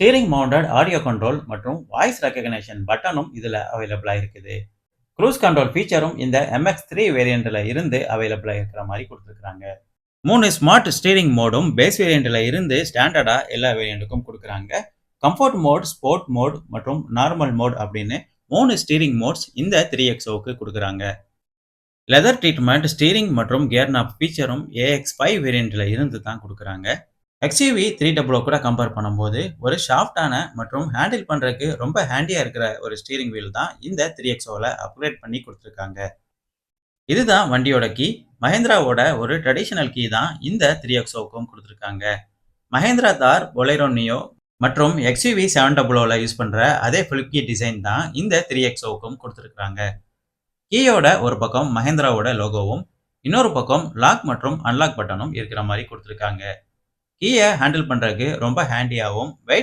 Steering mounted audio control மற்றும் voice recognition பட்டனும் இதில் அவைலபிளாக இருக்குது. க்ரூஸ் கண்ட்ரோல் ஃபீச்சரும் இந்த MX3 வேரியண்ட்டில் இருந்து அவைலபிளாக இருக்கிற மாதிரி கொடுத்துருக்காங்க. 3 ஸ்மார்ட் ஸ்டீரிங் மோடும் பேஸ் வேரியண்ட்டில் இருந்து ஸ்டாண்டர்டாக எல்லா வேரியண்ட்டுக்கும் கொடுக்குறாங்க. கம்ஃபர்ட் மோட், ஸ்போர்ட் மோட் மற்றும் நார்மல் மோட் அப்படின்னு 3 ஸ்டீரிங் மோட்ஸ் இந்த 3XOக்கு கொடுக்குறாங்க. லெதர் ட்ரீட்மெண்ட், ஸ்டீரிங் மற்றும் கியர் நாப் ஃபீச்சரும் AX5 வேரியண்ட்டில் இருந்து தான் கொடுக்குறாங்க. XUV 300 கூட கம்பேர் பண்ணும்போது ஒரு ஷாஃப்டான மற்றும் ஹேண்டில் பண்ணுறதுக்கு ரொம்ப ஹேண்டியாக இருக்கிற ஒரு ஸ்டீரிங் வீல் தான் இந்த 3XOவில் அப்கிரேட் பண்ணி கொடுத்துருக்காங்க. இதுதான் வண்டியோட கீ. மஹேந்திராவோட ஒரு ட்ரெடிஷனல் கீ தான் இந்த 3XOவுக்கும் கொடுத்துருக்காங்க. மஹேந்திரா தார், பொலேரோ நியோ மற்றும் XUV 700ல யூஸ் பண்ணுற அதே ஃபிளிப் கீ டிசைன் தான் இந்த 3XOவுக்கும் கொடுத்துருக்காங்க. கீயோட ஒரு பக்கம் மஹேந்திராவோட லோகோவும் இன்னொரு பக்கம் லாக் மற்றும் அன்லாக் பட்டனும் இருக்கிற மாதிரி கொடுத்துருக்காங்க. கீயை ஹேண்டில் பண்ணுறதுக்கு ரொம்ப ஹேண்டியாகவும் வெயிட்